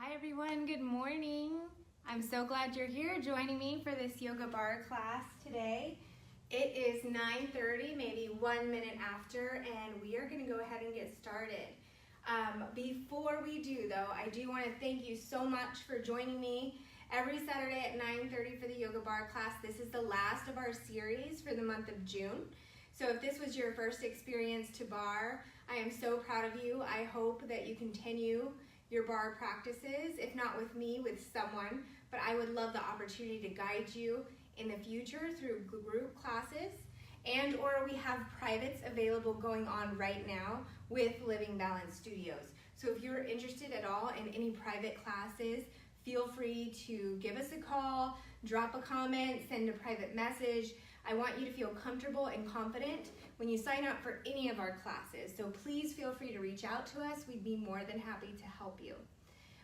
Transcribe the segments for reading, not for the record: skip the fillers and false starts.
Hi everyone, good morning. I'm so glad you're here joining me for this yoga bar class today. It is 9:30, maybe 1 minute after, and we are going to go ahead and get started. Before we do though, I do want to thank you so much for joining me every Saturday at 9:30 for the yoga bar class. This is the last of our series for the month of June. So if this was your first experience to bar, I am so proud of you. I hope that you continue your bar practices, if not with me, with someone, but I would love the opportunity to guide you in the future through group classes, and or we have privates available going on right now with Living Balance Studios. So if you're interested at all in any private classes, feel free to give us a call, drop a comment, send a private message. I want you to feel comfortable and confident when you sign up for any of our classes. So please feel free to reach out to us. We'd be more than happy to help you.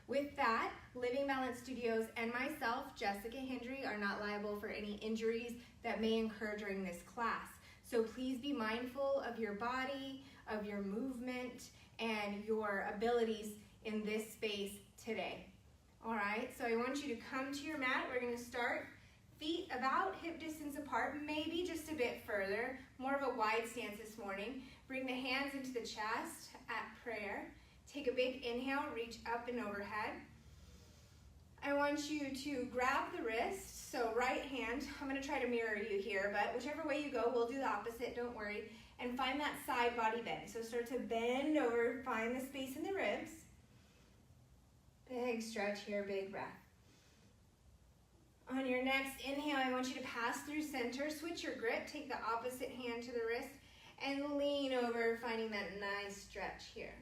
With that, Living Balance Studios and myself, Jessica Hendry, are not liable for any injuries that may occur during this class. So please be mindful of your body, of your movement, and your abilities in this space today. All right, so I want you to come to your mat. We're going to start feet about hip distance apart, maybe just a bit further, more of a wide stance this morning. Bring the hands into the chest at prayer. Take a big inhale, reach up and overhead. I want you to grab the wrist, so right hand, I'm going to try to mirror you here, but whichever way you go, we'll do the opposite, don't worry, and find that side body bend. So start to bend over, find the space in the ribs. Big stretch here, big breath. On your next inhale, I want you to pass through center, switch your grip, take the opposite hand to the wrist, and lean over, finding that nice stretch here.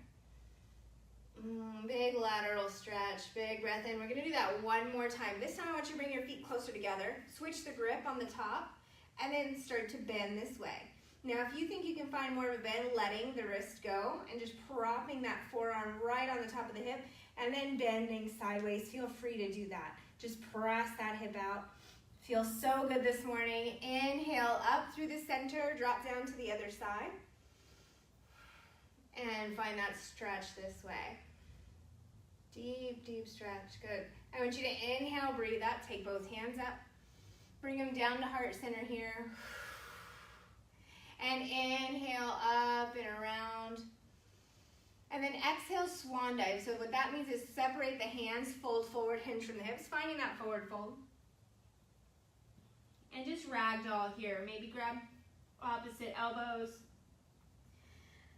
Big lateral stretch, big breath in. We're going to do that one more time. This time I want you to bring your feet closer together, switch the grip on the top, and then start to bend this way. Now if you think you can find more of a bend, letting the wrist go and just propping that forearm right on the top of the hip, and then bending sideways. Feel free to do that. Just press that hip out. Feels so good this morning. Inhale up through the center, drop down to the other side. And find that stretch this way. Deep, deep stretch, good. I want you to inhale, breathe out, take both hands up. Bring them down to heart center here. And inhale up and around. And then exhale, swan dive. So what that means is separate the hands, fold forward, hinge from the hips, finding that forward fold. And just ragdoll here. Maybe grab opposite elbows.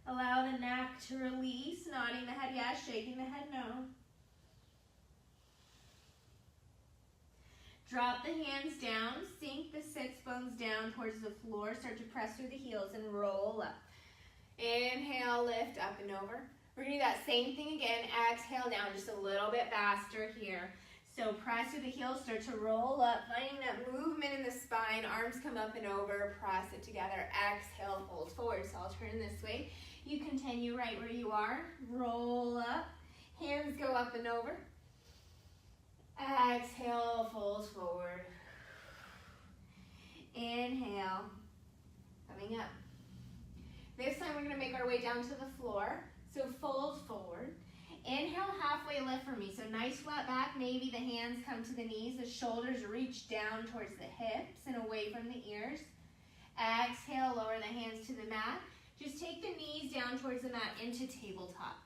Allow the neck to release, nodding the head yes, shaking the head no. Drop the hands down, sink the sits bones down towards the floor, start to press through the heels and roll up. Inhale, lift up and over. We're going to do that same thing again. Exhale down just a little bit faster here. So press through the heels, start to roll up, finding that movement in the spine. Arms come up and over, press it together. Exhale, fold forward. So I'll turn this way. You continue right where you are. Roll up. Hands go up and over. Exhale, fold forward. Inhale. Coming up. This time we're going to make our way down to the floor. So fold forward. Inhale, halfway lift for me. So nice flat back. Maybe the hands come to the knees. The shoulders reach down towards the hips and away from the ears. Exhale, lower the hands to the mat. Just take the knees down towards the mat into tabletop.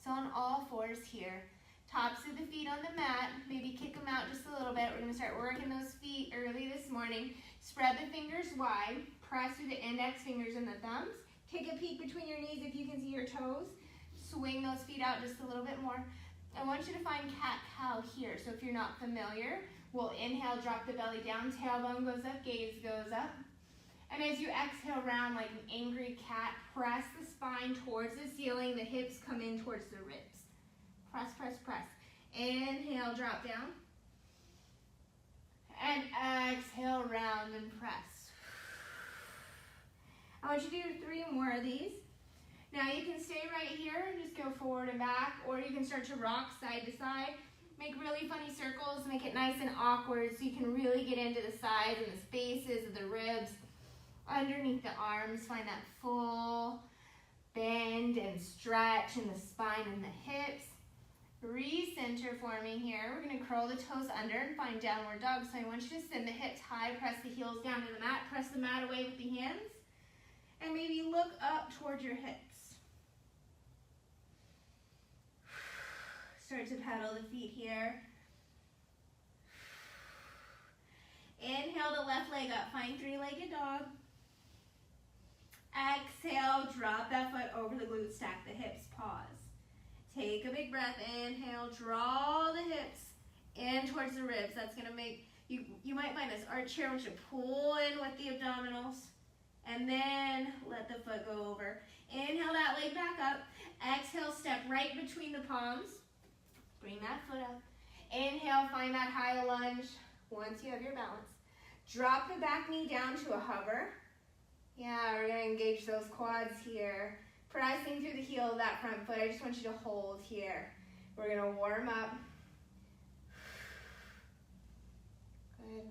So on all fours here. Tops of the feet on the mat. Maybe kick them out just a little bit. We're going to start working those feet early this morning. Spread the fingers wide. Press through the index fingers and the thumbs. Take a peek between your knees if you can see your toes. Swing those feet out just a little bit more. I want you to find cat-cow here. So if you're not familiar, we'll inhale, drop the belly down, tailbone goes up, gaze goes up. And as you exhale round like an angry cat, press the spine towards the ceiling, the hips come in towards the ribs. Press, press, press. Inhale, drop down. And exhale, round and press. I want you to do 3 more of these. Now you can stay right here, just go forward and back, or you can start to rock side to side. Make really funny circles, make it nice and awkward so you can really get into the sides and the spaces of the ribs. Underneath the arms, find that full bend and stretch in the spine and the hips. Recenter forming here. We're going to curl the toes under and find downward dog. So I want you to send the hips high, press the heels down to the mat, press the mat away with the hands, and maybe look up towards your hips. Start to pedal the feet here. Inhale the left leg up, find three-legged dog. Exhale, drop that foot over the glute, stack the hips, pause. Take a big breath, inhale, draw the hips in towards the ribs. That's gonna make, you might find this arch here, I want you to pull in with the abdominals, and then let the foot go over. Inhale that leg back up. Exhale, step right between the palms. Bring that foot up. Inhale, find that high lunge once you have your balance. Drop the back knee down to a hover. Yeah, we're gonna engage those quads here. Pressing through the heel of that front foot. I just want you to hold here. We're gonna warm up. Good.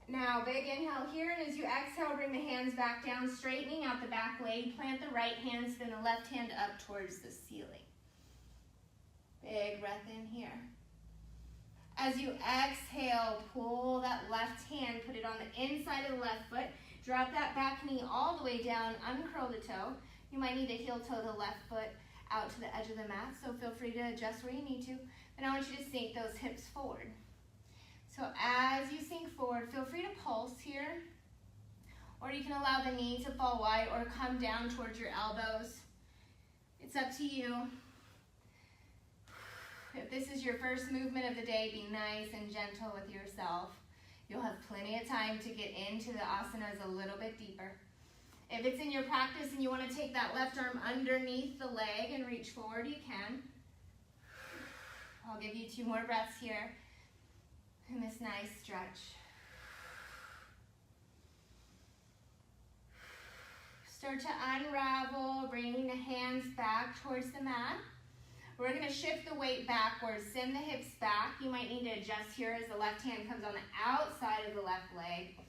Now, big inhale here, and as you exhale, bring the hands back down, straightening out the back leg. Plant the right hand, spin the left hand up towards the ceiling. Big breath in here. As you exhale, pull that left hand, put it on the inside of the left foot. Drop that back knee all the way down, uncurl the toe. You might need to heel toe the left foot out to the edge of the mat, so feel free to adjust where you need to. And I want you to sink those hips forward. So as you sink forward, feel free to pulse here, or you can allow the knee to fall wide or come down towards your elbows. It's up to you. If this is your first movement of the day, be nice and gentle with yourself. You'll have plenty of time to get into the asanas a little bit deeper. If it's in your practice and you want to take that left arm underneath the leg and reach forward, you can. I'll give you 2 more breaths here in this nice stretch. Start to unravel, bringing the hands back towards the mat. We're going to shift the weight backwards, send the hips back. You might need to adjust here as the left hand comes on the outside of the left leg.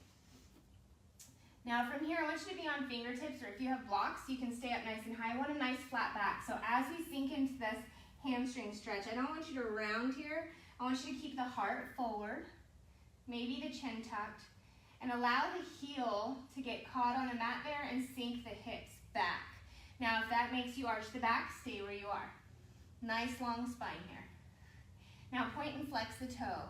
Now from here, I want you to be on fingertips, or if you have blocks, you can stay up nice and high. I want a nice flat back. So as we sink into this hamstring stretch, I don't want you to round here. I want you to keep the heart forward, maybe the chin tucked, and allow the heel to get caught on the mat there and sink the hips back. Now if that makes you arch the back, stay where you are. Nice long spine here. Now point and flex the toe.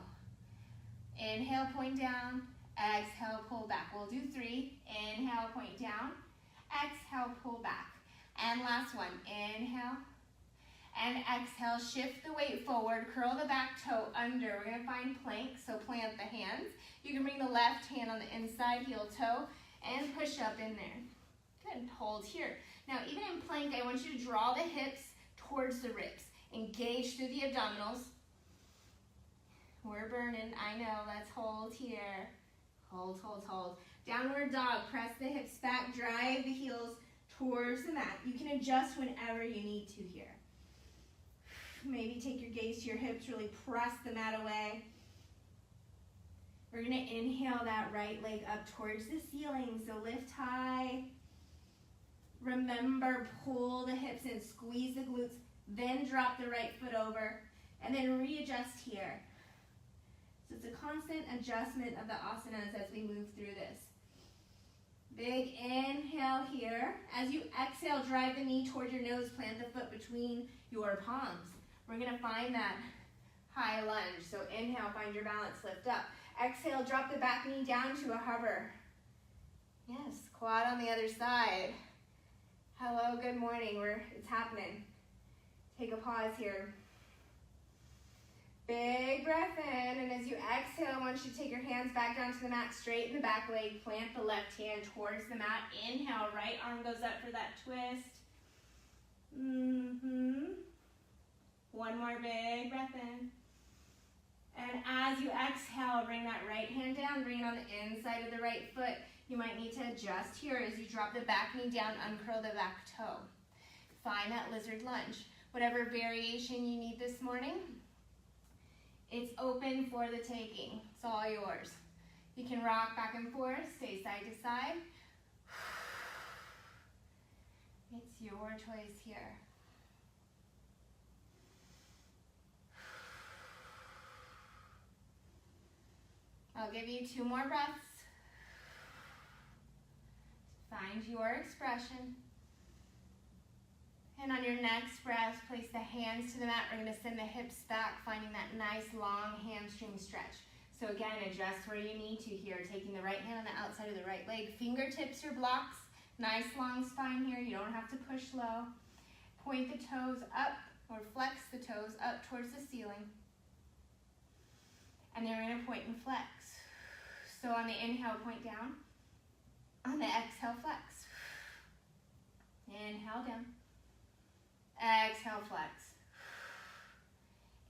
Inhale, point down. Exhale, pull back. We'll do 3. Inhale, point down. Exhale, pull back. And last one. Inhale. And exhale, shift the weight forward. Curl the back toe under. We're going to find plank, so plant the hands. You can bring the left hand on the inside, heel toe, and push up in there. Good. Hold here. Now, even in plank, I want you to draw the hips towards the ribs. Engage through the abdominals. We're burning, I know. Let's hold here. Hold, hold, hold. Downward dog. Press the hips back. Drive the heels towards the mat. You can adjust whenever you need to here. Maybe take your gaze to your hips. Really press the mat away. We're going to inhale that right leg up towards the ceiling. So lift high. Remember, pull the hips in, squeeze the glutes, then drop the right foot over, and then readjust here. So it's a constant adjustment of the asanas as we move through this. Big inhale here. As you exhale, drive the knee towards your nose, plant the foot between your palms. We're going to find that high lunge. So inhale, find your balance, lift up. Exhale, drop the back knee down to a hover. Yes, quad on the other side. Hello, good morning. It's happening. Take a pause here. Big breath in, and as you exhale, I want you to take your hands back down to the mat, straighten the back leg, plant the left hand towards the mat. Inhale, right arm goes up for that twist. One more big breath in. And as you exhale, bring that right hand down, bring it on the inside of the right foot. You might need to adjust here as you drop the back knee down, uncurl the back toe. Find that lizard lunge. Whatever variation you need this morning, it's open for the taking. It's all yours. You can rock back and forth, stay side to side. It's your choice here. I'll give you 2 more breaths. Find your expression. And on your next breath, place the hands to the mat. We're going to send the hips back, finding that nice long hamstring stretch. So again, adjust where you need to here. Taking the right hand on the outside of the right leg. Fingertips or blocks. Nice long spine here. You don't have to push low. Point the toes up or flex the toes up towards the ceiling. And then we're going to point and flex. So on the inhale, point down. On the exhale, flex. Inhale down. Exhale, flex.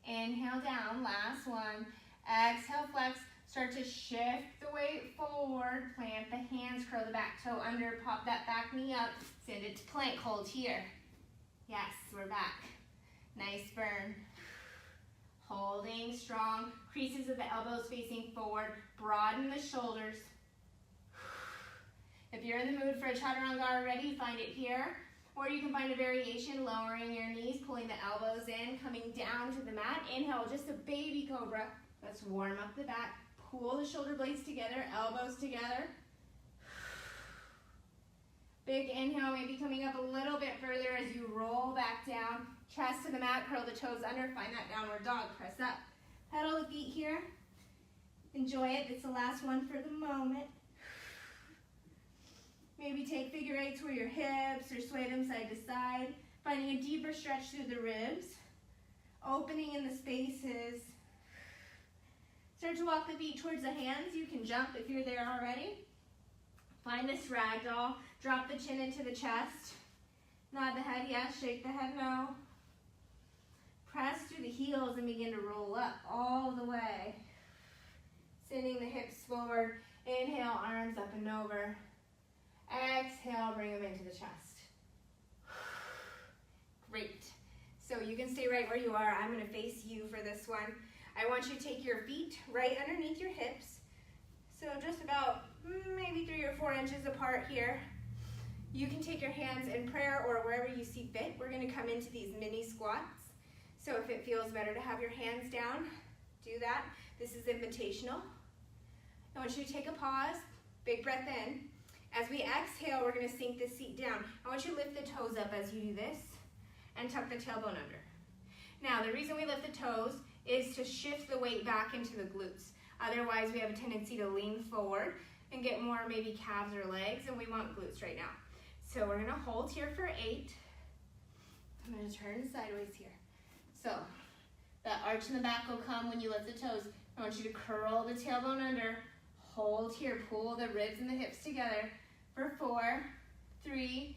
Inhale down, last one. Exhale, flex. Start to shift the weight forward. Plant the hands, curl the back toe under, pop that back knee up. Send it to plank, hold here. Yes, we're back. Nice burn. Holding strong. Creases of the elbows facing forward. Broaden the shoulders. If you're in the mood for a chaturanga already, find it here. Or you can find a variation, lowering your knees, pulling the elbows in, coming down to the mat. Inhale, just a baby cobra. Let's warm up the back. Pull the shoulder blades together, elbows together. Big inhale, maybe coming up a little bit further as you roll back down. Chest to the mat, curl the toes under, find that downward dog, press up. Pedal the feet here. Enjoy it, it's the last one for the moment. Maybe take figure eights where your hips or sway them side to side. Finding a deeper stretch through the ribs. Opening in the spaces. Start to walk the feet towards the hands. You can jump if you're there already. Find this ragdoll. Drop the chin into the chest. Nod the head yes, shake the head no. Press through the heels and begin to roll up all the way. Sending the hips forward. Inhale, arms up and over. Exhale, bring them into the chest. Great. So you can stay right where you are. I'm going to face you for this one. I want you to take your feet right underneath your hips. So just about maybe 3 or 4 inches apart here. You can take your hands in prayer or wherever you see fit. We're going to come into these mini squats. So if it feels better to have your hands down, do that. This is invitational. I want you to take a pause. Big breath in. As we exhale, we're going to sink the seat down. I want you to lift the toes up as you do this and tuck the tailbone under. Now, the reason we lift the toes is to shift the weight back into the glutes. Otherwise, we have a tendency to lean forward and get more maybe calves or legs, and we want glutes right now. So we're going to hold here for 8. I'm going to turn sideways here. So that arch in the back will come when you lift the toes. I want you to curl the tailbone under. Hold here, pull the ribs and the hips together for 4, 3,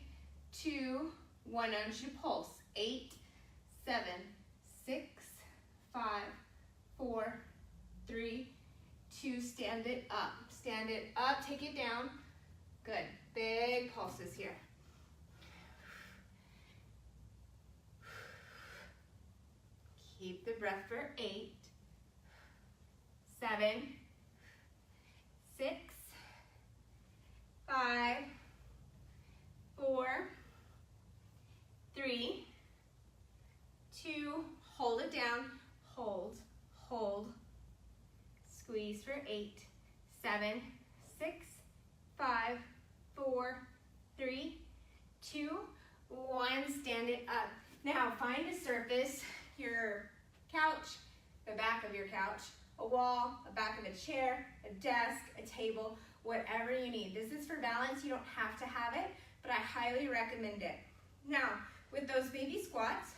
2, 1. I want you to pulse. 8, 7, 6, 5, 4, 3, 2. Stand it up. Stand it up. Take it down. Good. Big pulses here. Keep the breath for 8, 7, 6, 5, 4, 3, 2, hold it down, hold, hold, squeeze for 8, 7, 6, 5, 4, 3, 2, 1, stand it up. Now find a surface, your couch, the back of your couch, a wall, a back of a chair, a desk, a table, whatever you need. This is for balance. You don't have to have it, but I highly recommend it. Now, with those baby squats,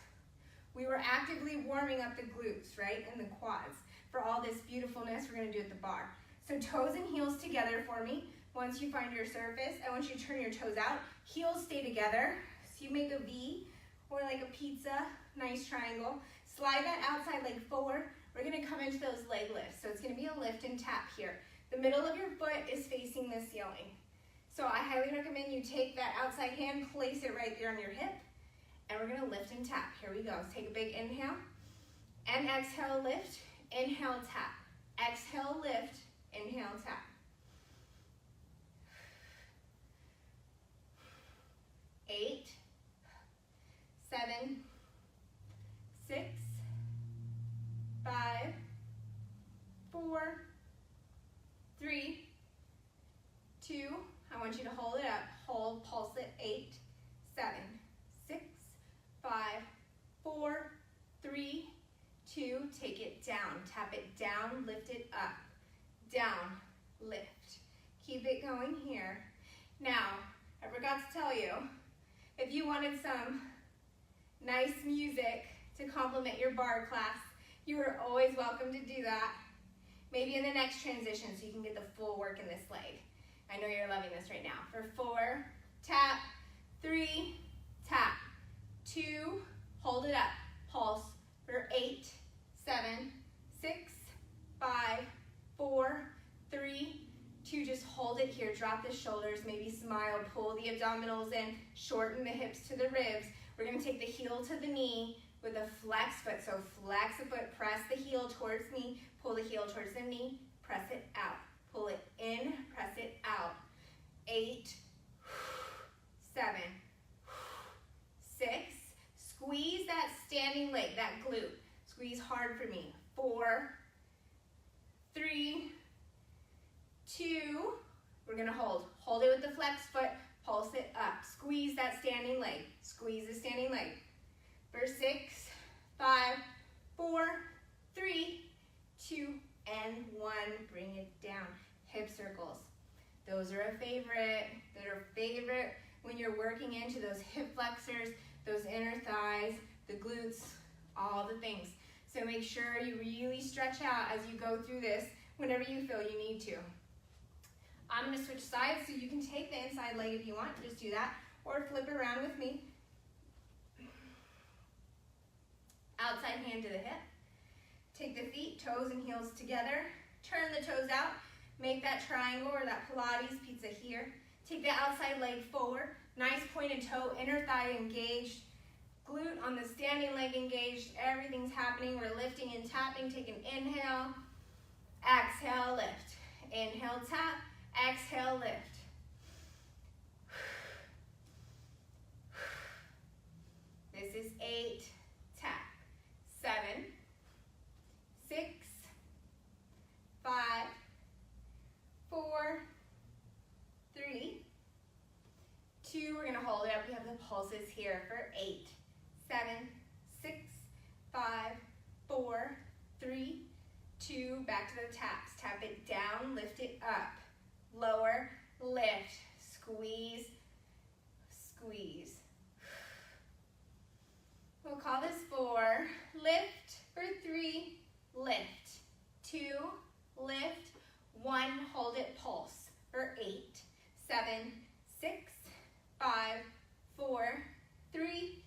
we were actively warming up the glutes, right, and the quads. For all this beautifulness, we're going to do at the bar. So toes and heels together for me. Once you find your surface, I want you to turn your toes out. Heels stay together. So you make a V or like a pizza, nice triangle. Slide that outside leg forward. We're going to come into those leg lifts. So it's going to be a lift and tap here. The middle of your foot is facing the ceiling. So I highly recommend you take that outside hand, place it right there on your hip, and we're going to lift and tap. Here we go. So take a big inhale and exhale, lift, inhale, tap. Exhale, lift, inhale, tap. Eight, 7, 6, 5, 4, want you to hold it up. Hold, pulse it. 8, 7, 6, 5, 4, 3, 2. Take it down. Tap it down. Lift it up. Down. Lift. Keep it going here. Now, I forgot to tell you, if you wanted some nice music to complement your barre class, you are always welcome to do that. Maybe in the next transition so you can get the full work in this leg. I know you're loving this right now. For 4, tap, 3, tap, 2, hold it up, pulse. For 8, 7, 6, 5, 4, 3, 2, just hold it here. Drop the shoulders, maybe smile, pull the abdominals in, shorten the hips to the ribs. We're gonna take the heel to the knee with a flex foot. So flex the foot, press the heel towards me, pull the heel towards the knee, press it out. Pull it in, press it out. 8, 7, 6. Squeeze that standing leg, that glute. Squeeze hard for me. 4, 3, 2. We're gonna hold. Hold it with the flex foot, pulse it up. Squeeze that standing leg. Squeeze the standing leg. For 6, 5, 4, 3, 2, and 1. Bring it down. Hip circles. Those are a favorite. They're a favorite when you're working into those hip flexors, those inner thighs, the glutes, all the things. So make sure you really stretch out as you go through this whenever you feel you need to. I'm going to switch sides so you can take the inside leg if you want. Just do that. Or flip around with me. Outside hand to the hip. Take the feet, toes and heels together. Turn the toes out. Make that triangle or that Pilates pizza here. Take the outside leg forward. Nice pointed toe, inner thigh engaged. Glute on the standing leg engaged. Everything's happening. We're lifting and tapping. Take an inhale. Exhale, lift. Inhale, tap. Exhale, lift. This is 8, tap. 7, 6, 5, 4, 3, 2. We're gonna hold it up. We have the pulses here for 8, 7, 6, 5, 4, 3, 2. Back to the taps. Tap it down, lift it up. Lower, lift, squeeze, squeeze. We'll call this 4, lift. For 3, lift. 2, lift. 1, hold it, pulse. For 8, 7, 6, 5, 4, 3,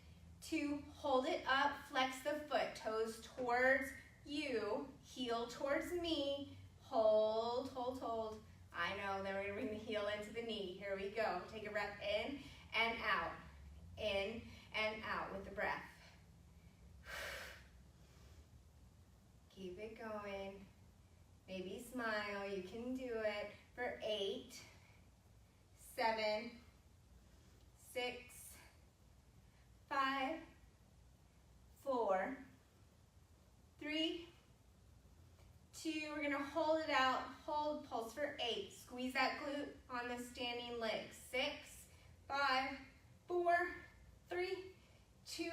2, hold it up, flex the foot, toes towards you, heel towards me, hold, hold, hold. I know, then we're gonna bring the heel into the knee. Here we go. Take a breath in and out. In and out with the breath. Keep it going. Maybe smile, you can do it. For 8, 7, 6, 5, 4, 3, 2, we're gonna hold it out, hold, pulse for 8. Squeeze that glute on the standing leg. 6, 5, 4, 3, 2,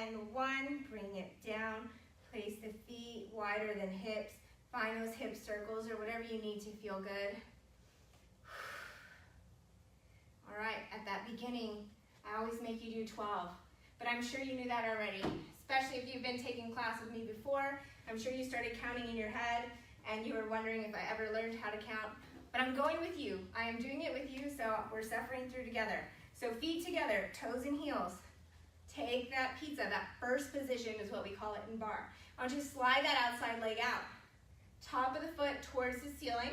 and 1. Bring it down. Place the feet wider than hips. Find those hip circles or whatever you need to feel good. All right, at that beginning, I always make you do 12, but I'm sure you knew that already, especially if you've been taking class with me before. I'm sure you started counting in your head and you were wondering if I ever learned how to count, but I'm going with you. I am doing it with you, so we're suffering through together. So feet together, toes and heels. Take that pizza, that first position is what we call it in barre. I want you to slide that outside leg out. Top of the foot towards the ceiling,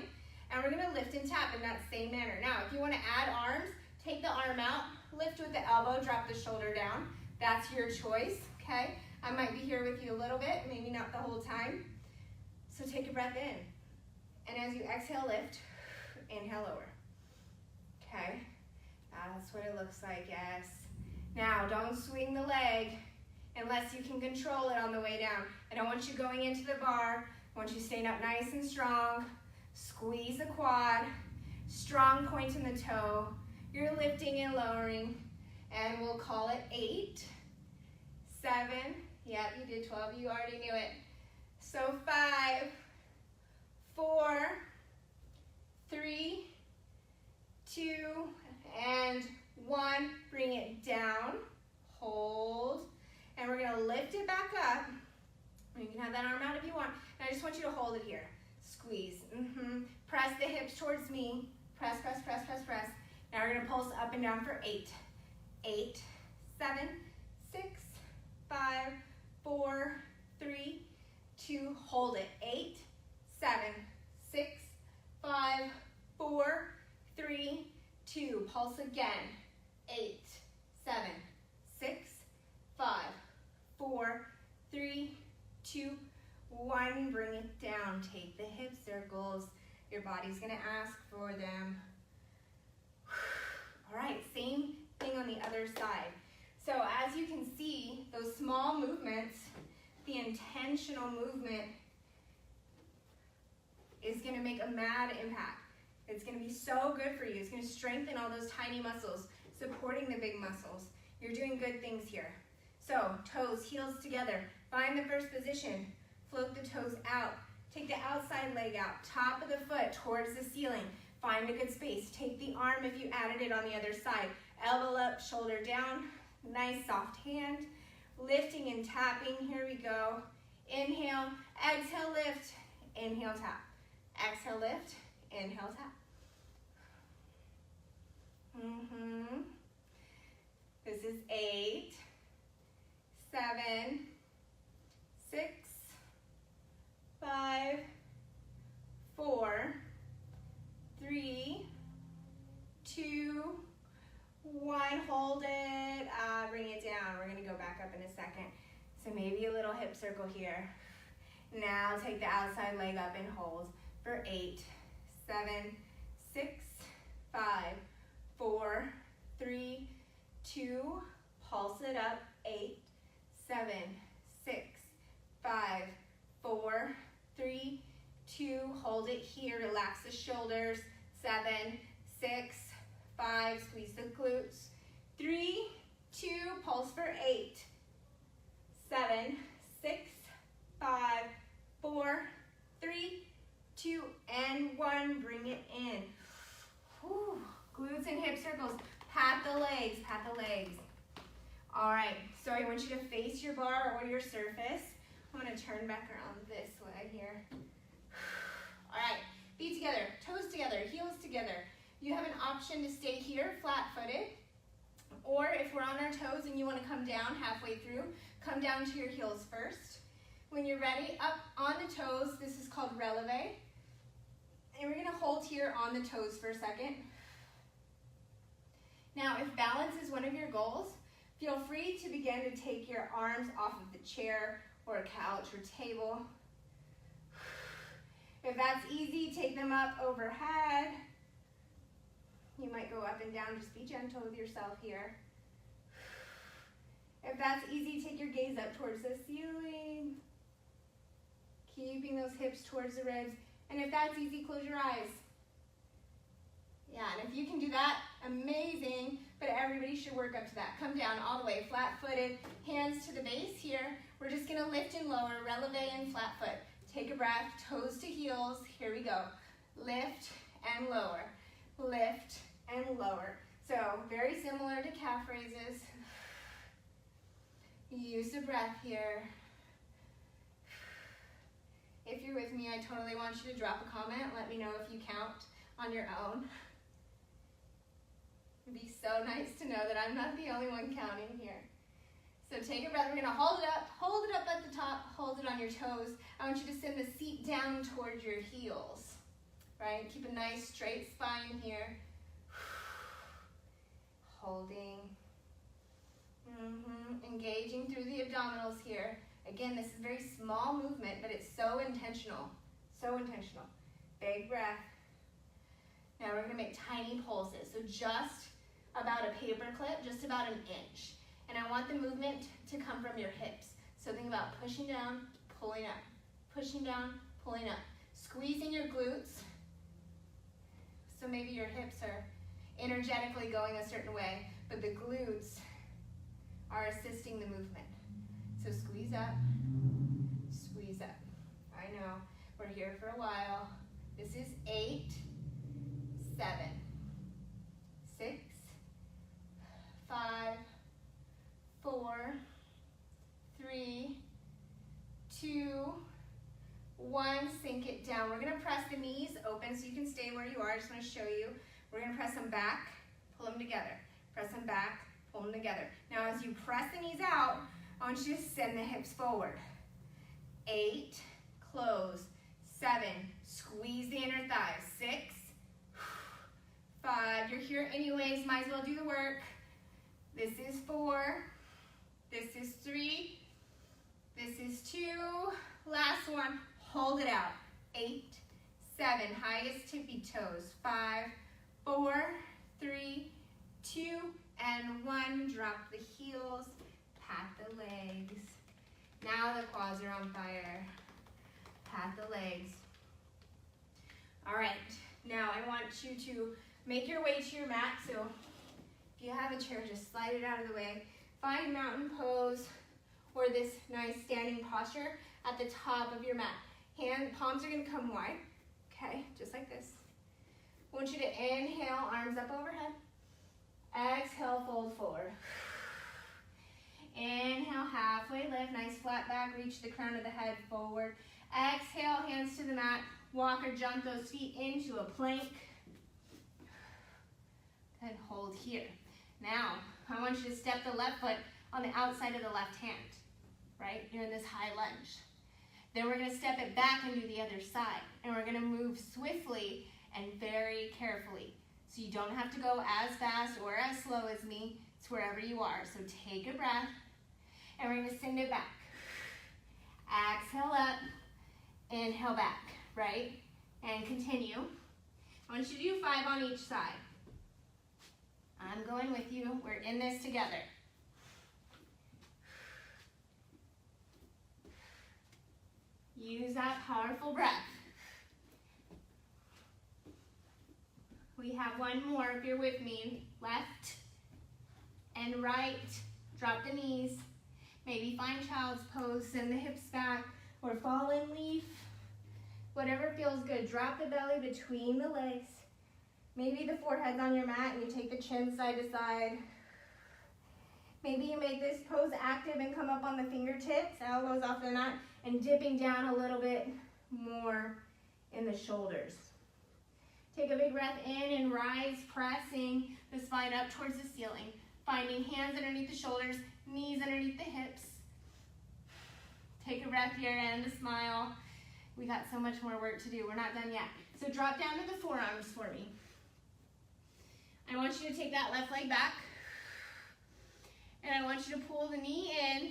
and we're gonna lift and tap in that same manner. Now, if you wanna add arms, take the arm out, lift with the elbow, drop the shoulder down. That's your choice, okay? I might be here with you a little bit, maybe not the whole time. So take a breath in. And as you exhale, lift, inhale, lower. Okay, that's what it looks like, yes. Now, don't swing the leg unless you can control it on the way down. I don't want you going into the barre. I want you staying up nice and strong. Squeeze the quad, strong point in the toe. You're lifting and lowering, and we'll call it 8, 7, yep, you did 12, you already knew it. So 5, 4, 3, 2, and 1. Bring it down, hold, and we're gonna lift it back up. You can have that arm out if you want, and I just want you to hold it here. Squeeze, press the hips towards me, press, press, press, press, press. Now we're gonna pulse up and down for 8, 8, 7, 6, 5, 4, 3, 2, hold it, 8, 7, 6, 5, 4, 3, 2, pulse again, 8, 7, 6, 5, 4, 3, 2, 1, bring it down, take the hip circles, your body's gonna ask for them. All right, same thing on the other side. So as you can see, those small movements, the intentional movement is gonna make a mad impact. It's gonna be so good for you. It's gonna strengthen all those tiny muscles, supporting the big muscles. You're doing good things here. So toes, heels together. Find the first position. Float the toes out. Take the outside leg out. Top of the foot towards the ceiling. Find a good space. Take the arm if you added it on the other side. Elbow up, shoulder down. Nice soft hand. Lifting and tapping. Here we go. Inhale, exhale, lift. Inhale, tap. Exhale, lift. Inhale, tap. This is 8, 7, 6, 5, 4, 3, 2, 1. Hold it. Bring it down. We're going to go back up in a second. So maybe a little hip circle here. Now take the outside leg up and hold for 8, 7, 6, 5, 4, 3, 2. Pulse it up. 8, 7, 6, 5, 4, 3, 2. Hold it here. Relax the shoulders. 7, 6, 5. Squeeze the glutes. 3, 2. Pulse for 8, 7, 6, 5, 4, 3, 2, and 1. Bring it in. Whew. Glutes and hip circles. Pat the legs. Pat the legs. All right. So I want you to face your bar or your surface. I'm going to turn back around this way here. All right. Feet together. Toes together. Heels together. You have an option to stay here, flat-footed. Or if we're on our toes and you want to come down halfway through, come down to your heels first. When you're ready, up on the toes, this is called releve. And we're going to hold here on the toes for a second. Now, if balance is one of your goals, feel free to begin to take your arms off of the chair or a couch or table. If that's easy, take them up overhead. You might go up and down, just be gentle with yourself here. If that's easy, take your gaze up towards the ceiling. Keeping those hips towards the ribs. And if that's easy, close your eyes. Yeah, and if you can do that, amazing, but everybody should work up to that. Come down all the way, flat-footed, hands to the base here. We're just gonna lift and lower, releve and flat foot. Take a breath, toes to heels, here we go. Lift and lower, lift and lower. So very similar to calf raises. Use the breath here. If you're with me, I totally want you to drop a comment. Let me know if you count on your own. It'd be so nice to know that I'm not the only one counting here. So take a breath. We're going to hold it up at the top, hold it on your toes. I want you to send the seat down towards your heels, right? Keep a nice straight spine here. Holding. Engaging through the abdominals here. Again, this is a very small movement, but it's so intentional. So intentional. Big breath. Now we're going to make tiny pulses. So just about a paper clip, just about an inch. And I want the movement to come from your hips. So think about pushing down, pulling up. Pushing down, pulling up. Squeezing your glutes. So maybe your hips are energetically going a certain way, but the glutes are assisting the movement. So squeeze up, squeeze up. I know, we're here for a while. This is 8, 7, 6, 5, 4, 3, 2, 1. Sink it down. We're going to press the knees open so you can stay where you are. I just want to show you. We're going to press them back, pull them together. Press them back, pull them together. Now as you press the knees out, I want you to send the hips forward. 8, close. 7, squeeze the inner thighs. 6, 5, you're here anyways, might as well do the work. This is 4, this is 3, this is 2, last one, hold it out. 8, 7, highest tippy toes. 5, 4, 3, 2, and 1, drop the heels, pat the legs. Now the quads are on fire. Pat the legs. All right, now I want you to make your way to your mat. So if you have a chair, just slide it out of the way. Find mountain pose or this nice standing posture at the top of your mat. Palms are gonna come wide, okay, just like this. I want you to inhale, arms up overhead. Exhale, fold forward. Inhale, halfway lift, nice flat back, reach the crown of the head forward. Exhale, hands to the mat, walk or jump those feet into a plank. Good, hold here. Now, I want you to step the left foot on the outside of the left hand, right? You're in this high lunge. Then we're gonna step it back and do the other side. And we're gonna move swiftly and very carefully. So you don't have to go as fast or as slow as me. It's wherever you are. So take a breath, and we're gonna send it back. Exhale up, inhale back, right? And continue. I want you to do 5 on each side. I'm going with you. We're in this together. Use that powerful breath. We have one more if you're with me. Left and right. Drop the knees. Maybe find child's pose. Send the hips back or fallen leaf. Whatever feels good. Drop the belly between the legs. Maybe the forehead's on your mat and you take the chin side to side. Maybe you make this pose active and come up on the fingertips, elbows off the mat, and dipping down a little bit more in the shoulders. Take a big breath in and rise, pressing the spine up towards the ceiling. Finding hands underneath the shoulders, knees underneath the hips. Take a breath here and a smile. We got so much more work to do. We're not done yet. So drop down to the forearms for me. I want you to take that left leg back. And I want you to pull the knee in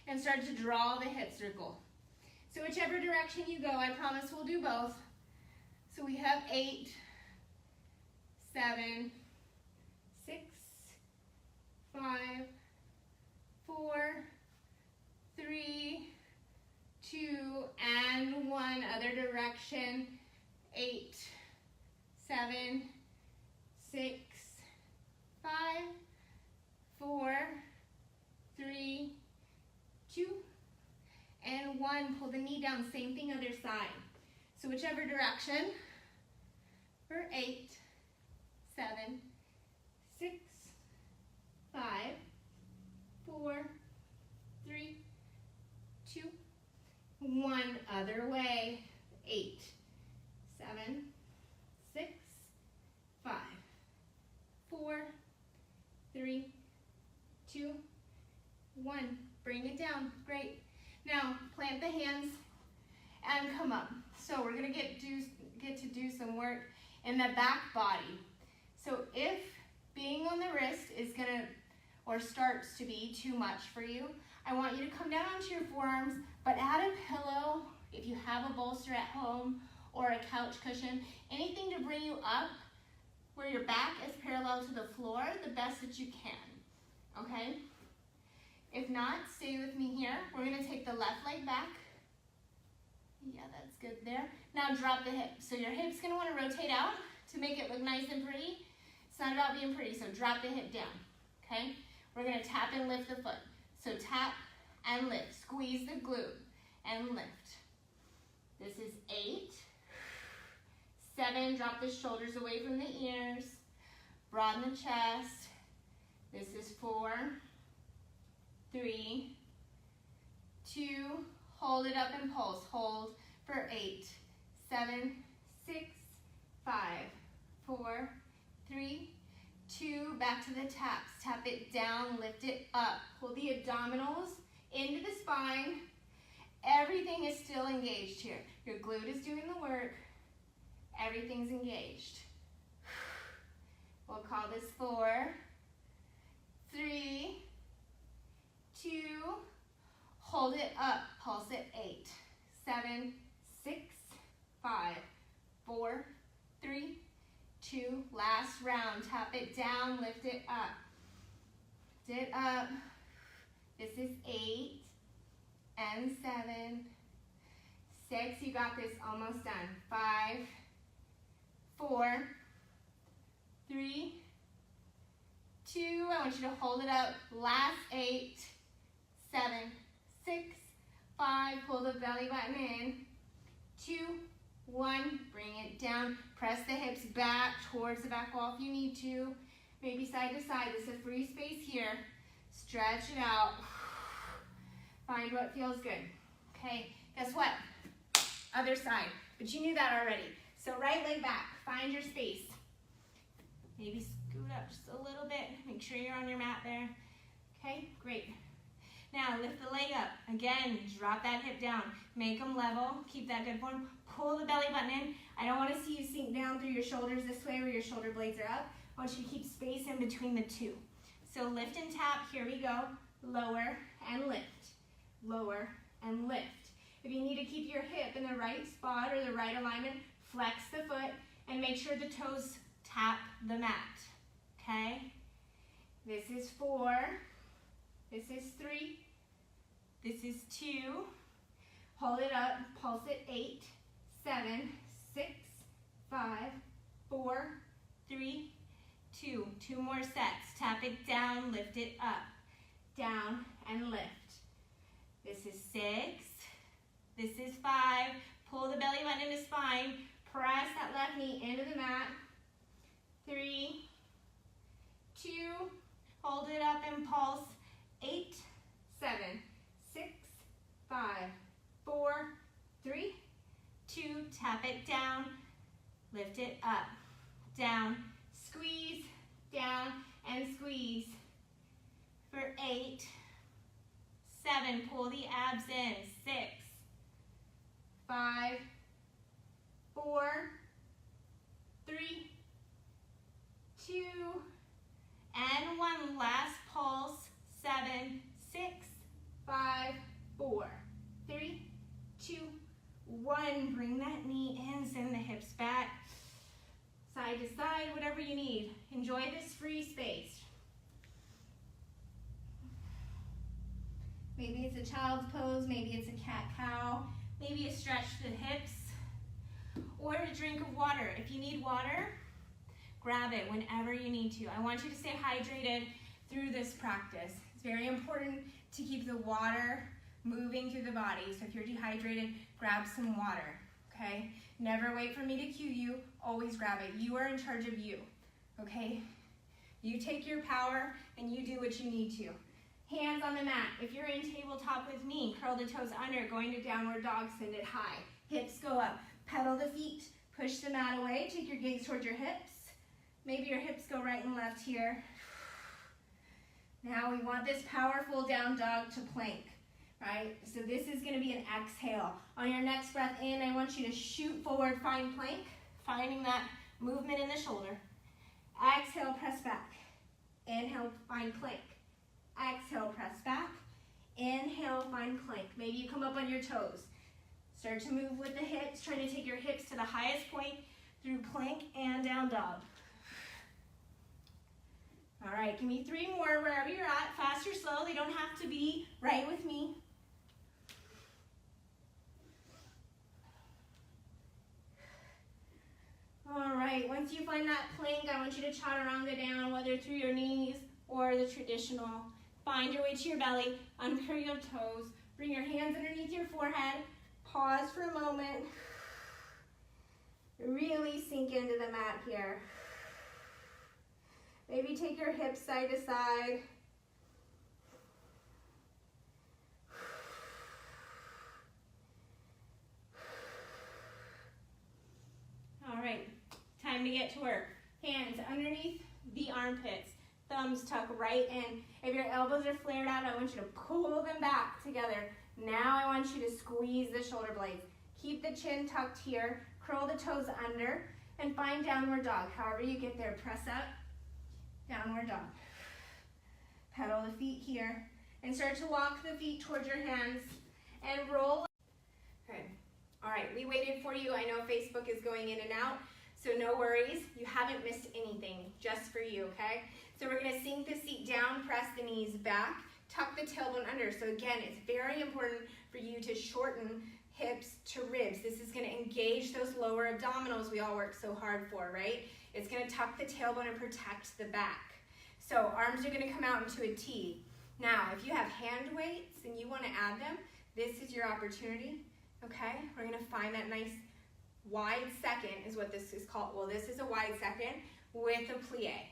and start to draw the hip circle. So whichever direction you go, I promise we'll do both. So we have 8, 7, 6, 5, 4, 3, 2, and 1. Other direction. 8, 7, 6, 5, 4, 3, 2, and 1. Pull the knee down. Same thing other side. So whichever direction. For 8, 7, 6, 5, 4, 3, 2, 1. Other way. 8, 7, 6, 5, 4, 3, 2, 1. Bring it down. Great. Now plant the hands and come up. So we're gonna get to do some work in the back body. So if being on the wrist is gonna or starts to be too much for you, I want you to come down onto your forearms, but add a pillow if you have a bolster at home or a couch cushion, anything to bring you up where your back is parallel to the floor the best that you can, okay? If not, stay with me here. We're gonna take the left leg back. Yeah, that's good there. Now drop the hip. So your hip's gonna wanna rotate out to make it look nice and pretty. It's not about being pretty, so drop the hip down, okay? We're gonna tap and lift the foot. So tap and lift, squeeze the glute and lift. This is 8, 7, drop the shoulders away from the ears, broaden the chest. This is 4, 3, 2, hold it up and pulse. Hold for 8, 7, 6, 5, 4, 3, 2, back to the taps. Tap it down, lift it up. Pull the abdominals into the spine. Everything is still engaged here. Your glute is doing the work. Everything's engaged. We'll call this 4, 3, 2, hold it up, pulse it 8, 7, 6, 5, 4, 3, 2, last round. Tap it down, lift it up. Lift it up. This is 8 and 7, 6, you got this, almost done. 5, 4, 3, 2, I want you to hold it up. Last 8, 7, 6, 5, pull the belly button in. 2, 1, bring it down. Press the hips back towards the back wall if you need to. Maybe side to side. There's a free space here. Stretch it out. Find what feels good. Okay, guess what? Other side. But you knew that already. So right leg back. Find your space. Maybe scoot up just a little bit. Make sure you're on your mat there. Okay, great. Now lift the leg up. Again, drop that hip down. Make them level. Keep that good form. Pull the belly button in. I don't want to see you sink down through your shoulders this way where your shoulder blades are up. I want you to keep space in between the two. So lift and tap. Here we go. Lower and lift. Lower and lift. If you need to keep your hip in the right spot or the right alignment, flex the foot and make sure the toes tap the mat. Okay? This is 4. This is 3. This is 2. Hold it up. Pulse it. 8, 7, 6, 5, 4, 3, 2. 2 more sets. Tap it down. Lift it up. Down and lift. This is 6. This is 5. Pull the belly button into spine. Press that left knee into the mat. 3, 2. Hold it up and pulse. 8, 7, 6, 5, 4, 3, 2. Tap it down. Lift it up. Down. Squeeze. Down and squeeze. For 8, 7. Pull the abs in. 6, 5, 4, 3, 2, and 1. Last pulse. 7, 6, 5, 4, 3, 2, 1. Bring that knee in. Send the hips back. Side to side, whatever you need. Enjoy this free space. Maybe it's a child's pose, maybe it's a cat-cow, maybe a stretch to the hips, or a drink of water. If you need water, grab it whenever you need to. I want you to stay hydrated through this practice. It's very important to keep the water moving through the body. So if you're dehydrated, grab some water, okay? Never wait for me to cue you, always grab it. You are in charge of you, okay? You take your power and you do what you need to. Hands on the mat. If you're in tabletop with me, curl the toes under, going to downward dog, send it high. Hips go up. Pedal the feet. Push the mat away. Take your gaze towards your hips. Maybe your hips go right and left here. Now we want this powerful down dog to plank, right? So this is going to be an exhale. On your next breath in, I want you to shoot forward, find plank, finding that movement in the shoulder. Exhale, press back. Inhale, find plank. Exhale, press back. Inhale, find plank. Maybe you come up on your toes. Start to move with the hips, trying to take your hips to the highest point through plank and down dog. All right, give me 3 more wherever you're at. Fast or slow, they don't have to be right with me. All right, once you find that plank, I want you to chaturanga down, whether through your knees or the traditional. Find your way to your belly, uncurl your toes, bring your hands underneath your forehead, pause for a moment, really sink into the mat here. Maybe take your hips side to side. All right, time to get to work. Hands underneath the armpits. Thumbs tuck right in. If your elbows are flared out, I want you to pull them back together. Now I want you to squeeze the shoulder blades. Keep the chin tucked here. Curl the toes under and find downward dog. However you get there, press up, downward dog. Pedal the feet here and start to walk the feet towards your hands and roll. Okay. All right, we waited for you. I know Facebook is going in and out, so no worries. You haven't missed anything, just for you, okay? So we're gonna sink the seat down, press the knees back, tuck the tailbone under. So again, it's very important for you to shorten hips to ribs. This is gonna engage those lower abdominals we all work so hard for, right? It's gonna tuck the tailbone and protect the back. So arms are gonna come out into a T. Now, if you have hand weights and you wanna add them, this is your opportunity, okay? We're gonna find that nice wide second is what this is called. Well, this is a wide second with a plie,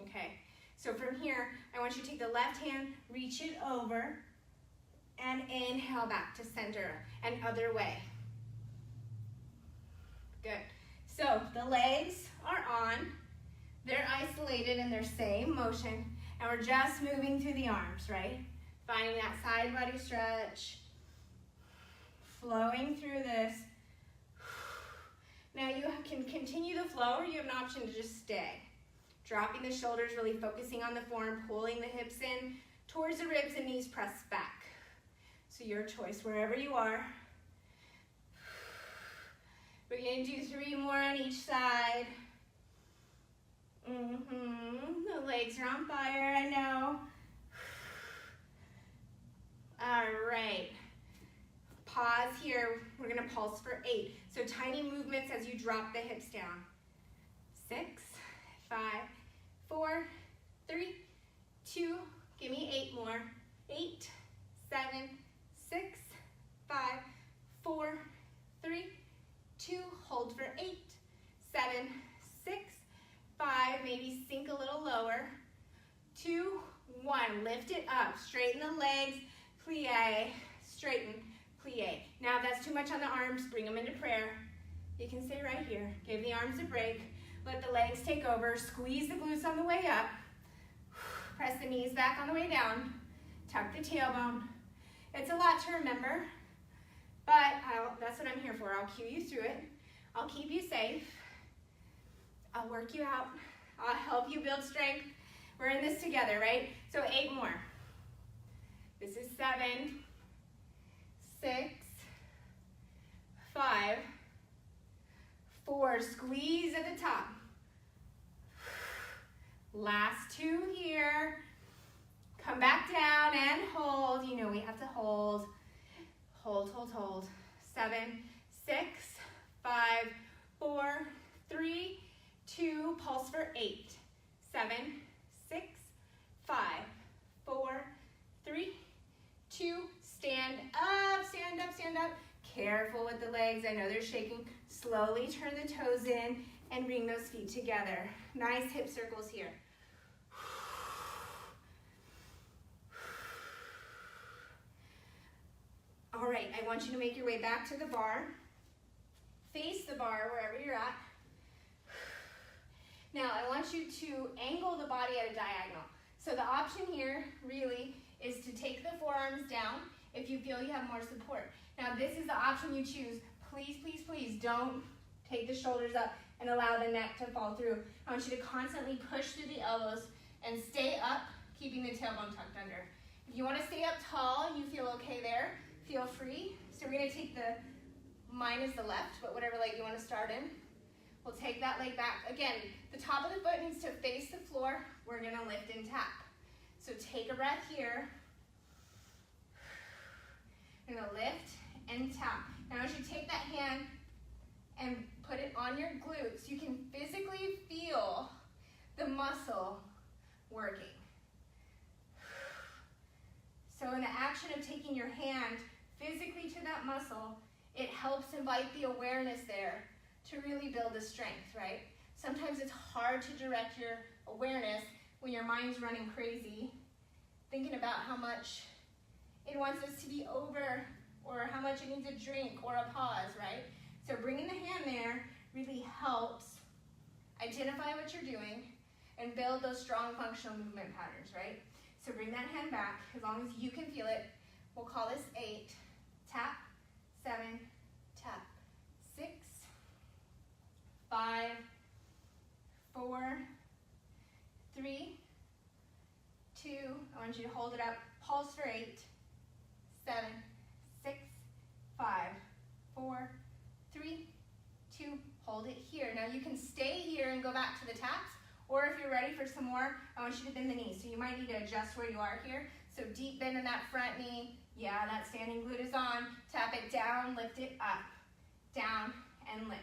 okay? So from here, I want you to take the left hand, reach it over, and inhale back to center and other way. Good. So the legs are on. They're isolated in their same motion, and we're just moving through the arms, right? Finding that side body stretch, flowing through this. Now you can continue the flow, or you have an option to just stay. Dropping the shoulders, really focusing on the form, pulling the hips in towards the ribs and knees pressed back. So your choice, wherever you are. We're gonna do 3 more on each side. The legs are on fire, I know. All right. Pause here. We're gonna pulse for 8. So tiny movements as you drop the hips down. 6, 5, 4, 3, 2, give me 8 more. 8, 7, 6, 5, 4, 3, 2, hold for 8, 7, 6, 5, maybe sink a little lower. 2, 1, lift it up, straighten the legs, plie, straighten, plie. Now if that's too much on the arms, bring them into prayer. You can stay right here. Give the arms a break. Let the legs take over. Squeeze the glutes on the way up. Press the knees back on the way down. Tuck the tailbone. It's a lot to remember, but that's what I'm here for. I'll cue you through it. I'll keep you safe. I'll work you out. I'll help you build strength. We're in this together, right? So 8 more. This is 7, 6, 5, 4, squeeze at the top. Last 2 here. Come back down and hold. You know we have to hold. Hold, hold, hold. 7, 6, 5, 4, 3, 2, pulse for 8. 7, 6, 5, 4, 3, 2, stand up, stand up, stand up. Careful with the legs. I know they're shaking. Slowly turn the toes in and bring those feet together. Nice hip circles here. All right, I want you to make your way back to the bar. Face the bar wherever you're at. Now, I want you to angle the body at a diagonal. So the option here really is to take the forearms down if you feel you have more support. Now, this is the option you choose. Please, please, please don't take the shoulders up and allow the neck to fall through. I want you to constantly push through the elbows and stay up, keeping the tailbone tucked under. If you want to stay up tall, you feel okay there, feel free. So we're going to take mine is the left, but whatever leg you want to start in. We'll take that leg back. Again, the top of the foot needs to face the floor. We're going to lift and tap. So take a breath here. We're going to lift and tap. Now I want you to take that hand and put it on your glutes. You can physically feel the muscle working. So in the action of taking your hand physically to that muscle, it helps invite the awareness there to really build the strength, right? Sometimes it's hard to direct your awareness when your mind's running crazy, thinking about how much it wants us to be over, or how much it needs a drink or a pause, right? So bringing the hand there really helps identify what you're doing and build those strong functional movement patterns, right? So bring that hand back as long as you can feel it. We'll call this 8, tap, 7, tap, 6, 5, 4, 3, 2, I want you to hold it up, pulse for 8, 7, 6, 5, 4, 3, 2, hold it here. Now you can stay here and go back to the taps, or if you're ready for some more, I want you to bend the knees. So you might need to adjust where you are here. So deep bend in that front knee. Yeah, that standing glute is on. Tap it down, lift it up, down, and lift.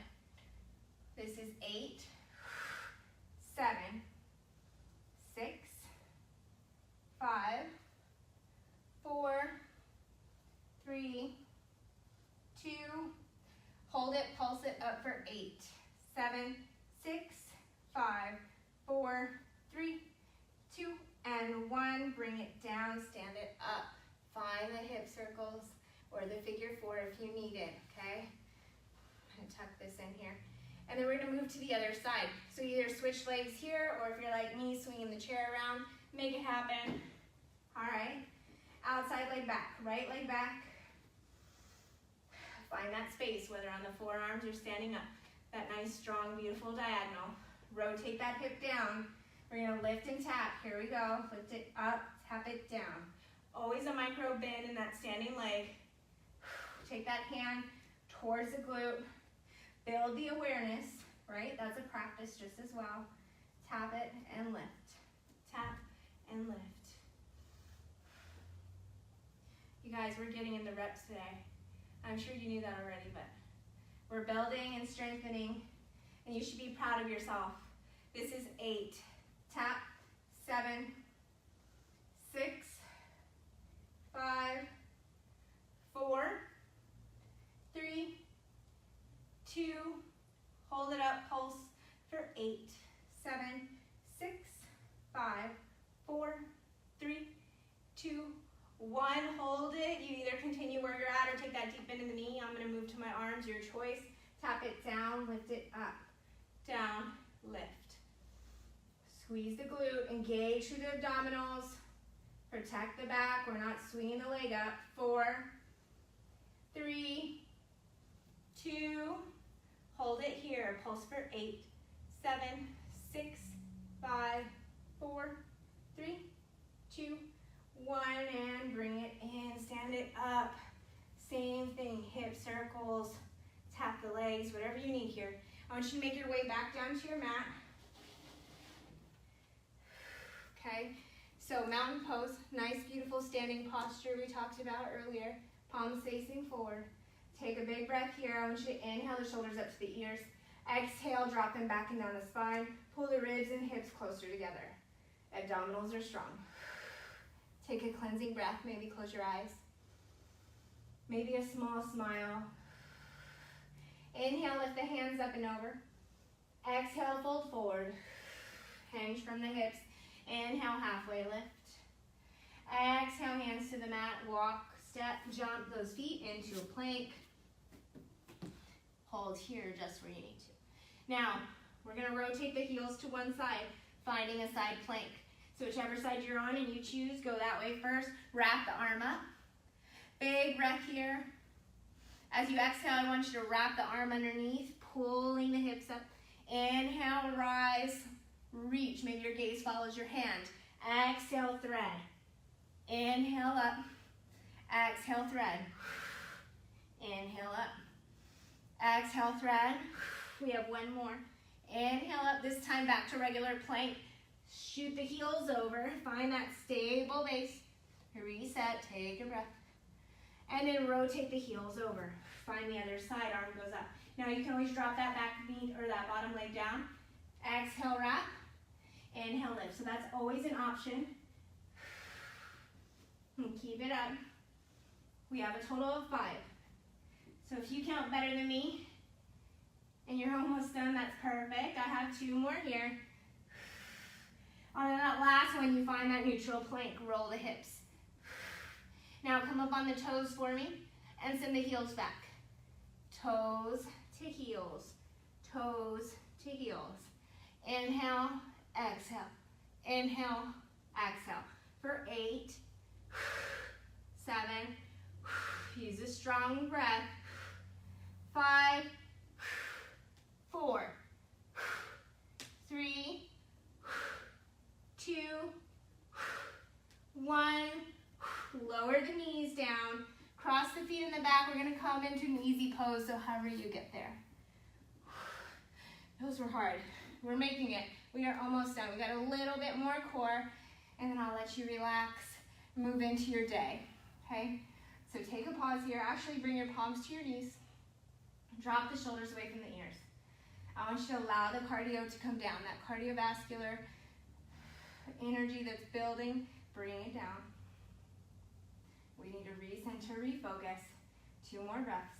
This is 8, 7, 6, 5, 4, 3, 2, hold it, pulse it up for 8, 7, 6, 5, 4, 3, 2, and 1. Bring it down, stand it up. Find the hip circles or the figure 4 if you need it, okay? I'm gonna tuck this in here. And then we're gonna move to the other side. So either switch legs here, or if you're like me, swinging the chair around, make it happen. All right, outside leg back, right leg back. Find that space, whether on the forearms or standing up. That nice, strong, beautiful diagonal. Rotate that hip down. We're gonna lift and tap. Here we go. Lift it up, tap it down. Always a micro bend in that standing leg. Take that hand towards the glute. Build the awareness, right? That's a practice just as well. Tap it and lift. Tap and lift. You guys, we're getting in the reps today. I'm sure you knew that already, but we're building and strengthening, and you should be proud of yourself. This is 8. Tap, 7, 6, 5, 4, 3, 2, hold it up, pulse for 8, 7, 6, 5, 4, 3, 2, 1, hold it. You either continue where you're at or take that deep bend in the knee. I'm gonna move to my arms, your choice. Tap it down, lift it up, down, lift. Squeeze the glute, engage through the abdominals, protect the back, we're not swinging the leg up. 4, 3, 2, hold it here, pulse for 8, 7, 6, 5, 4, 3, 2, 1, and bring it in, stand it up. Same thing, hip circles, tap the legs, whatever you need here. I want you to make your way back down to your mat. Okay, so mountain pose, nice beautiful standing posture we talked about earlier. Palms facing forward. Take a big breath here. I want you to inhale the shoulders up to the ears. Exhale, drop them back and down the spine. Pull the ribs and hips closer together. Abdominals are strong. Take a cleansing breath, maybe close your eyes. Maybe a small smile. Inhale, lift the hands up and over. Exhale, fold forward. Hinge from the hips. Inhale, halfway lift. Exhale, hands to the mat. Walk, step, jump those feet into a plank. Hold here just where you need to. Now, we're going to rotate the heels to one side, finding a side plank. So whichever side you're on and you choose, go that way first. Wrap the arm up. Big breath here. As you exhale, I want you to wrap the arm underneath, pulling the hips up. Inhale, rise, reach. Maybe your gaze follows your hand. Exhale, thread. Inhale up. Exhale, thread. Inhale up. Exhale, thread. We have one more. Inhale up, this time back to regular plank. Shoot the heels over. Find that stable base. Reset, take a breath. And then rotate the heels over. Find the other side, arm goes up. Now you can always drop that back knee or that bottom leg down. Exhale, wrap. Inhale, lift. So that's always an option. And keep it up. We have a total of 5. So if you count better than me and you're almost done, that's perfect. I have 2 more here. On that last one, you find that neutral plank. Roll the hips. Now come up on the toes for me and send the heels back. Toes to heels. Toes to heels. Inhale, exhale. Inhale, exhale. For 8, 7, use a strong breath. 5, 4, 3, 2, 1. Lower the knees down. Cross the feet in the back. We're going to come into an easy pose, so however you get there. Those were hard. We're making it. We are almost done. We got a little bit more core, and then I'll let you relax, move into your day, okay? So take a pause here. Actually, bring your palms to your knees. Drop the shoulders away from the ears. I want you to allow the cardio to come down, that cardiovascular energy that's building, bring it down. We need to recenter, refocus. 2 more breaths.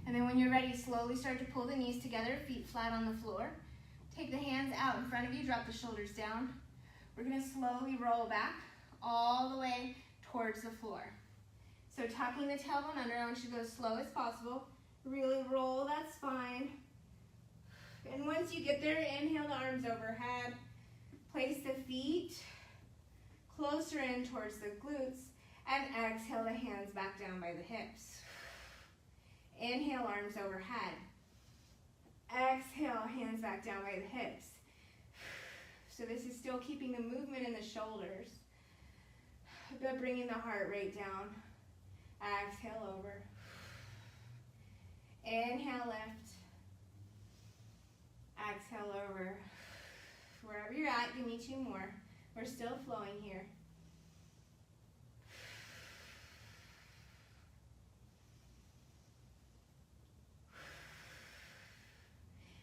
And then when you're ready, slowly start to pull the knees together, feet flat on the floor. Take the hands out in front of you, drop the shoulders down. We're going to slowly roll back all the way towards the floor. So tucking the tailbone under, I want you to go as slow as possible. Really roll that spine. And once you get there, inhale the arms overhead. Place the feet closer in towards the glutes. And exhale the hands back down by the hips. Inhale, arms overhead. Exhale, hands back down by the hips. So this is still keeping the movement in the shoulders, but bringing the heart rate down. Exhale over. Inhale, lift. Exhale over. Wherever you're at, give me 2 more. We're still flowing here.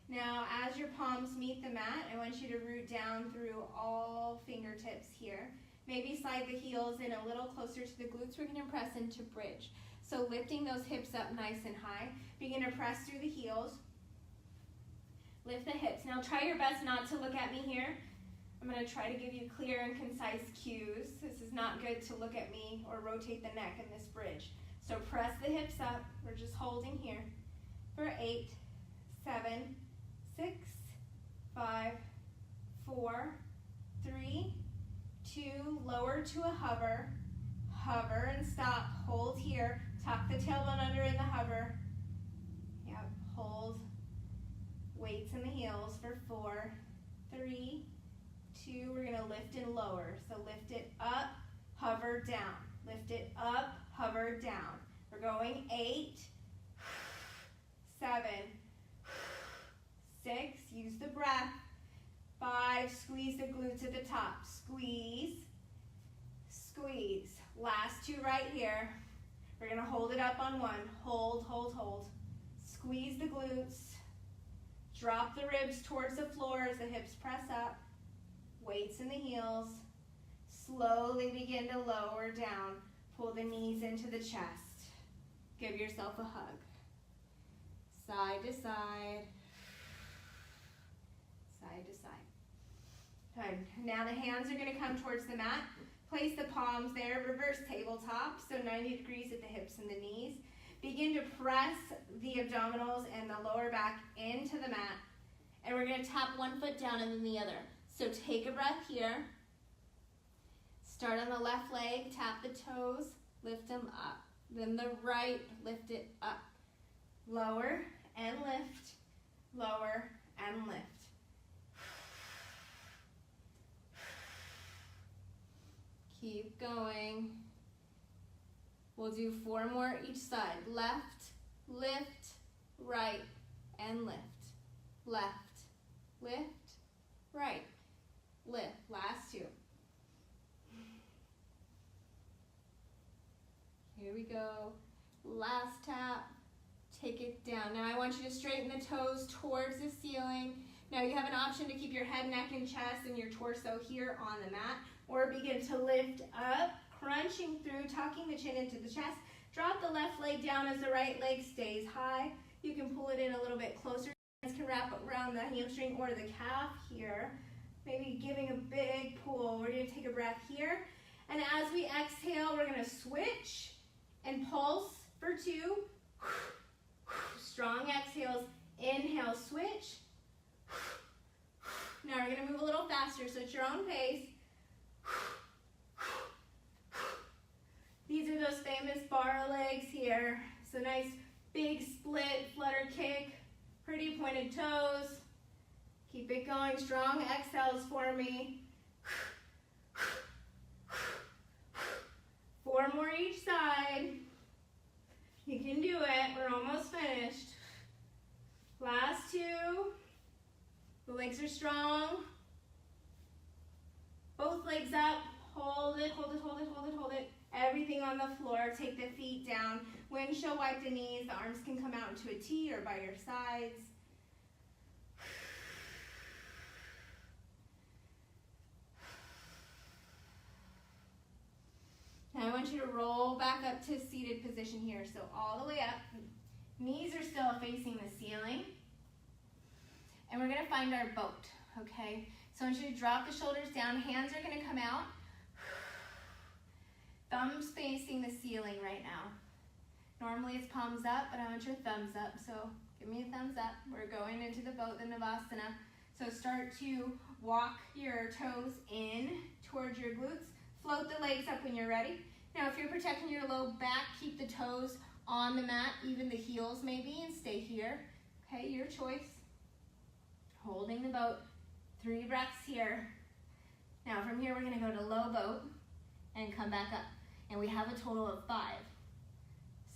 Now, as your palms meet the mat, I want you to root down through all fingertips here. Maybe slide the heels in a little closer to the glutes. We're going to press into bridge. So lifting those hips up nice and high. Begin to press through the heels. Lift the hips. Now try your best not to look at me here. I'm going to try to give you clear and concise cues. This is not good to look at me or rotate the neck in this bridge. So press the hips up. We're just holding here for 8, 7, 6, 5, 4, 3, 2, lower to a hover. Hover and stop. Hold here. Tuck the tailbone under in the hover. Yep, hold. Weights in the heels for 4, 3, 2. We're going to lift and lower. So lift it up, hover down. Lift it up, hover down. We're going 8, 7, 6. Use the breath. 5. Squeeze the glutes at the top. Squeeze, squeeze. Last 2 right here. We're going to hold it up on 1. Hold, hold, hold. Squeeze the glutes. Drop the ribs towards the floor as the hips press up. Weights in the heels. Slowly begin to lower down. Pull the knees into the chest. Give yourself a hug. Side to side. Side to side. Good. Now the hands are going to come towards the mat. Place the palms there, reverse tabletop, so 90 degrees at the hips and the knees. Begin to press the abdominals and the lower back into the mat. And we're going to tap one foot down and then the other. So take a breath here. Start on the left leg, tap the toes, lift them up. Then the right, lift it up. Lower and lift, lower and lift. Keep going. We'll do 4 more each side. Left, lift, right, and lift. Left, lift, right, lift. Last 2. Here we go. Last tap. Take it down. Now I want you to straighten the toes towards the ceiling. Now you have an option to keep your head, neck, and chest and your torso here on the mat, or begin to lift up, crunching through, tucking the chin into the chest. Drop the left leg down as the right leg stays high. You can pull it in a little bit closer. Hands can wrap around the hamstring or the calf here. Maybe giving a big pull. We're going to take a breath here. And as we exhale, we're going to switch and pulse for 2. Strong exhales. Inhale, switch. Now we're going to move a little faster, so it's your own pace. These are those famous Barre legs here. So nice big split, flutter kick, pretty pointed toes. Keep it going. Strong exhales for me. 4 more each side. You can do it. We're almost finished. Last 2. The legs are strong. Both legs up. Hold it, hold it, hold it, hold it, hold it. Everything on the floor. Take the feet down. Windshield wipe the knees. The arms can come out into a T or by your sides. Now I want you to roll back up to seated position here. So all the way up. Knees are still facing the ceiling. And we're going to find our boat, okay? So I want you to drop the shoulders down. Hands are going to come out. Thumbs facing the ceiling right now. Normally it's palms up, but I want your thumbs up. So give me a thumbs up. We're going into the boat, the Navasana. So start to walk your toes in towards your glutes. Float the legs up when you're ready. Now if you're protecting your low back, keep the toes on the mat, even the heels maybe, and stay here. Okay, your choice. Holding the boat. 3 breaths here. Now from here we're going to go to low boat and come back up. And we have a total of 5.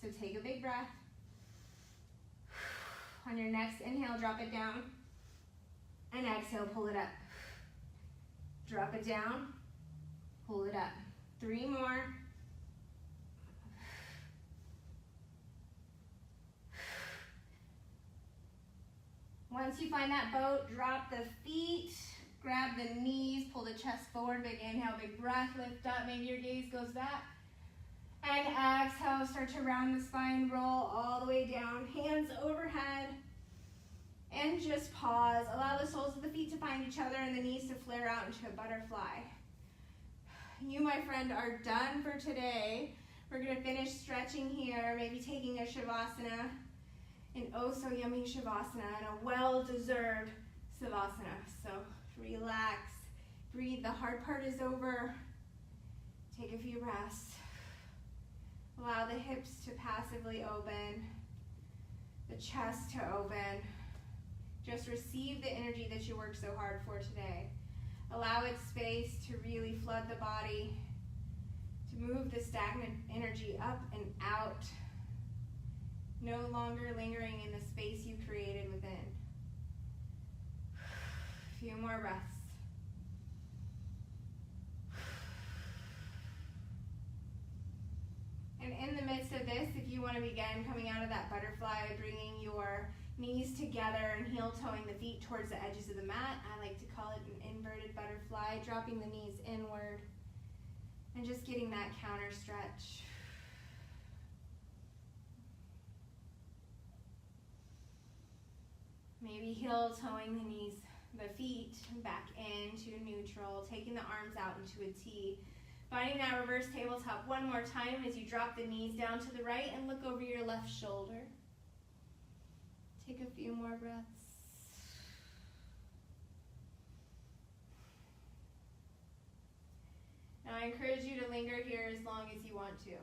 So take a big breath. On your next inhale, drop it down. And exhale, pull it up. Drop it down. Pull it up. 3 more. Once you find that boat, drop the feet, grab the knees, pull the chest forward, big inhale, big breath, lift up, maybe your gaze goes back. And exhale, start to round the spine, roll all the way down, hands overhead. And just pause. Allow the soles of the feet to find each other and the knees to flare out into a butterfly. You, my friend, are done for today. We're going to finish stretching here, maybe taking a Shavasana. An oh so yummy Shavasana and a well-deserved Savasana. So relax, breathe, the hard part is over. Take a few breaths. Allow the hips to passively open, the chest to open. Just receive the energy that you worked so hard for today. Allow it space to really flood the body, to move the stagnant energy up and out. No longer lingering in the space you created within. A few more breaths. And in the midst of this, if you want to begin coming out of that butterfly, bringing your knees together and heel toeing the feet towards the edges of the mat. I like to call it an inverted butterfly, dropping the knees inward and just getting that counter stretch. Maybe heel toeing the knees, the feet back into neutral, taking the arms out into a T. Finding that reverse tabletop one more time as you drop the knees down to the right and look over your left shoulder. Take a few more breaths. Now I encourage you to linger here as long as you want to.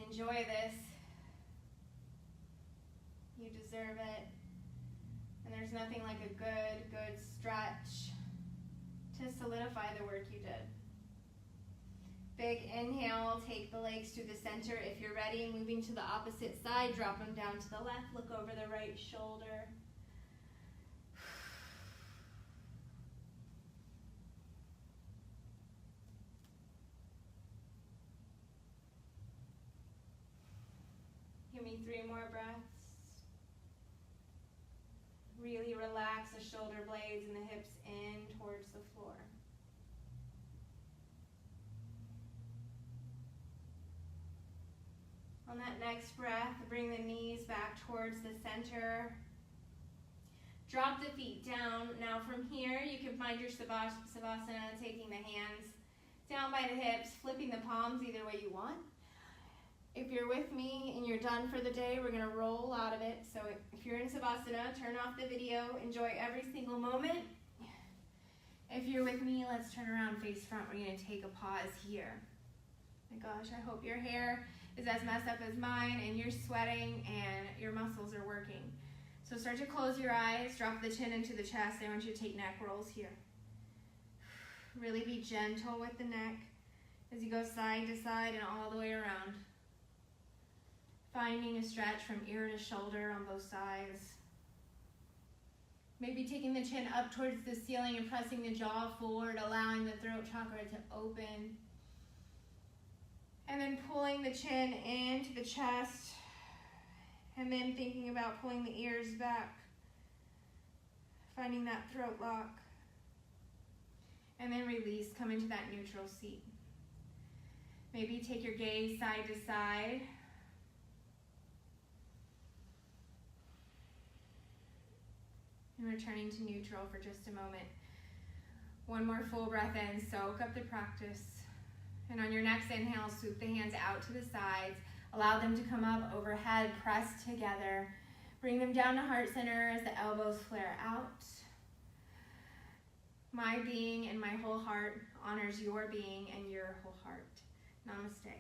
Enjoy this. You deserve it. And there's nothing like a good stretch to solidify the work you did. Big inhale, take the legs to the center. If you're ready, moving to the opposite side, drop them down to the left, look over the right shoulder. me 3 more breaths. Really relax the shoulder blades and the hips in towards the floor. On that next breath, bring the knees back towards the center. Drop the feet down. Now from here, you can find your Savasana, taking the hands down by the hips, flipping the palms either way you want. If you're with me and you're done for the day, we're gonna roll out of it. So if you're in Savasana, turn off the video, enjoy every single moment. If you're with me, let's turn around face front. We're gonna take a pause here. My gosh, I hope your hair is as messed up as mine and you're sweating and your muscles are working. So start to close your eyes, drop the chin into the chest. I want you to take neck rolls here. Really be gentle with the neck as you go side to side and all the way around. Finding a stretch from ear to shoulder on both sides. Maybe taking the chin up towards the ceiling and pressing the jaw forward, allowing the throat chakra to open. And then pulling the chin into the chest. And then thinking about pulling the ears back. Finding that throat lock. And then release, come into that neutral seat. Maybe take your gaze side to side. And returning to neutral for just a moment. One more full breath in, soak up the practice. And on your next inhale, swoop the hands out to the sides. Allow them to come up overhead, press together. Bring them down to heart center as the elbows flare out. My being and my whole heart honors your being and your whole heart. Namaste.